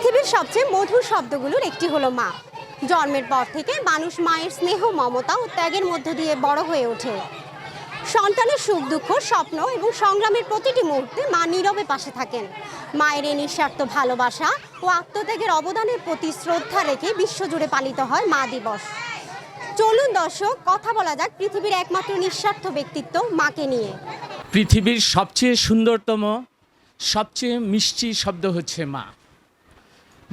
পৃথিবীর সবচেয়ে মধুর শব্দগুলোর একটি হলো মা। জন্মের পর থেকে মানুষ মায়ের স্নেহ, মমতা ও ত্যাগের মধ্য দিয়ে বড় হয়ে ওঠে। সন্তানের সুখ দুঃখ, স্বপ্ন এবং সংগ্রামের প্রতিটি মুহূর্তে মা নীরবে পাশে থাকেন। মায়ের এই নিঃস্বার্থ ভালোবাসা ও আত্মত্যাগের অবদানের প্রতি শ্রদ্ধা রেখে বিশ্বজুড়ে পালিত হয় মা দিবস। চলুন দর্শক, কথা বলা যাক পৃথিবীর একমাত্র নিঃস্বার্থ ব্যক্তিত্ব মাকে নিয়ে। পৃথিবীর সবচেয়ে সুন্দরতম, সবচেয়ে মিষ্টি শব্দ হচ্ছে মা।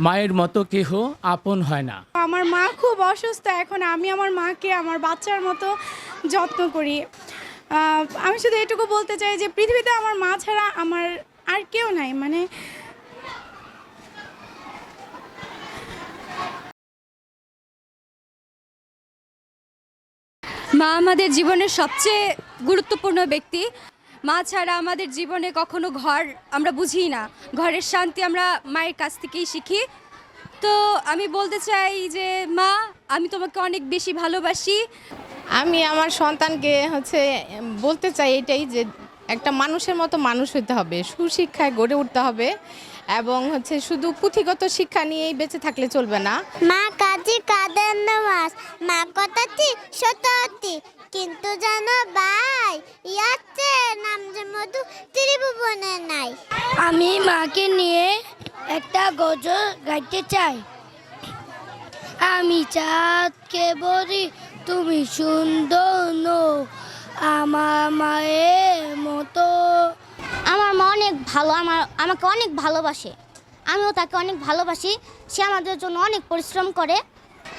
মায়ের মতো কেহ আপন হয় না। আমার মা খুব অসুস্থ, এখন আমি আমার মাকে আমার বাচ্চার মতো যত্ন করি। আমি শুধু এটুকু বলতে চাই যে পৃথিবীতে আমার মা ছাড়া আমার আর কেউ নাই। মা আমাদের জীবনের সবচেয়ে গুরুত্বপূর্ণ ব্যক্তি। মা ছাড়া আমাদের জীবনে কখনো ঘর আমরা বুঝি না, ঘরের শান্তি আমরা মায়ের কাছ থেকেই শিখি। তো আমি বলতে চাই যে মা, আমি তোমাকে অনেক বেশি ভালোবাসি। আমি আমার সন্তানকে বলতে চাই এটাই যে একটা মানুষের মতো মানুষ হতে হবে, সুশিক্ষায় গড়ে উঠতে হবে এবং শুধু পুঁথিগত শিক্ষা নিয়েই বেঁচে থাকলে চলবে না। মা কাজী কাদের নামাজ, মা কথাটি সত্যি, কিন্তু জানো ভাই, ইয়াচ্ছে নাম যে মধু ত্রিভুবনে নাই। আমি মাকে নিয়ে একটা গজল গাইতে চাই। আমি চাঁদকে বলি তুমি সুন্দর নও, আমার মায়ের মতো। আমার মা অনেক ভালো, আমাকে অনেক ভালোবাসে, আমিও তাকে অনেক ভালোবাসি। সে আমাদের জন্য অনেক পরিশ্রম করে।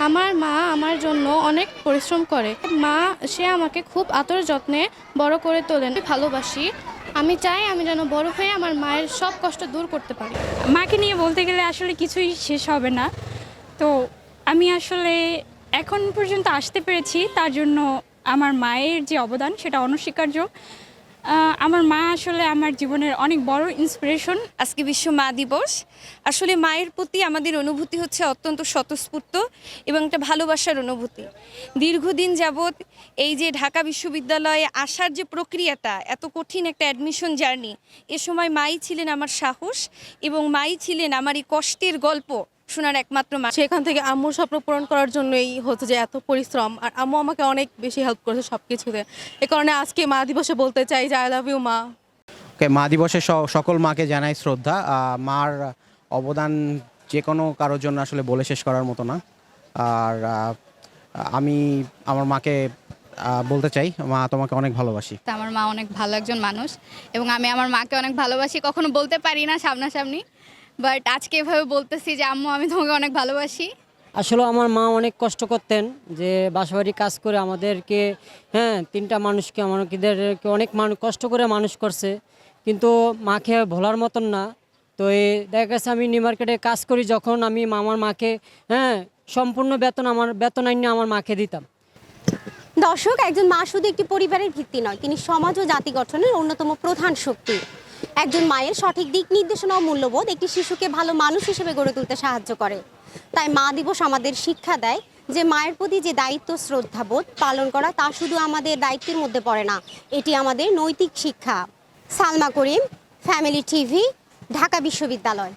আমার মা আমার জন্য অনেক পরিশ্রম করে। মা সে আমাকে খুব আদর যত্নে বড় করে তোলেন। ভালোবাসি, আমি চাই আমি যেন বড় হয়ে আমার মায়ের সব কষ্ট দূর করতে পারি। মাকে নিয়ে বলতে গেলে আসলে কিছুই শেষ হবে না। তো আমি আসলে এখন পর্যন্ত আসতে পেরেছি, তার জন্য আমার মায়ের যে অবদান সেটা অনস্বীকার্য। আমার মা আসলে আমার জীবনের অনেক বড় ইন্সপিরেশন। আজকে বিশ্ব মা দিবস। আসলে মায়ের প্রতি আমাদের অনুভূতি হচ্ছে অত্যন্ত স্বতঃস্ফূর্ত এবং একটা ভালোবাসার অনুভূতি। দীর্ঘদিন যাবৎ এই যে ঢাকা বিশ্ববিদ্যালয়ে আসার যে প্রক্রিয়াটা, এত কঠিন একটা অ্যাডমিশন জার্নি, এ সময় মাই ছিলেন আমার সাহস এবং মাই ছিলেন আমার এই কষ্টের গল্প শোনার একমাত্র মা। সেখান থেকে আম্মুর স্বপ্ন পূরণ করার জন্যই যে এত পরিশ্রম, আর আম্মু আমাকে অনেক বেশি হেল্প করেছে সব কিছুতে। এ কারণে আজকে মা দিবসে বলতে চাই যে আই লাভ ইউ মা। মা দিবসে সকল মাকে জানাই শ্রদ্ধা। মার অবদান যে কোনো কারোর জন্য আসলে বলে শেষ করার মতো না। আর আমি আমার মাকে বলতে চাই, মা তোমাকে অনেক ভালোবাসি। আমার মা অনেক ভালো একজন মানুষ এবং আমি আমার মাকে অনেক ভালোবাসি। কখনো বলতে পারি না সামনাসামনি, বাট আজকে এভাবে বলতেছি যে আম্মু, আমি তোমাকে অনেক ভালোবাসি। আসলে আমার মা অনেক কষ্ট করতেন, যে বাসাবাড়ি কাজ করে আমাদেরকে তিনটা মানুষকে আমাদেরকে অনেক কষ্ট করে মানুষ করছে, কিন্তু মাকে ভোলার মতন না। তো দেখা গেছে আমি নিউ মার্কেটে কাজ করি, যখন আমি আমার মাকে সম্পূর্ণ বেতন আইনে আমার মাকে দিতাম। দর্শক, একজন মা শুধু একটি পরিবারের ভিত্তি নয়, তিনি সমাজ ও জাতি গঠনের অন্যতম প্রধান শক্তি। একজন মায়ের সঠিক দিক নির্দেশনা ও মূল্যবোধ একটি শিশুকে ভালো মানুষ হিসেবে গড়ে তুলতে সাহায্য করে। তাই মা দিবস আমাদের শিক্ষা দেয় যে মায়ের প্রতি যে দায়িত্ব, শ্রদ্ধাবোধ পালন করা তা শুধু আমাদের দায়িত্বের মধ্যে পড়ে না, এটি আমাদের নৈতিক শিক্ষা। সালমা করিম, ফ্যামিলি টিভি, ঢাকা বিশ্ববিদ্যালয়।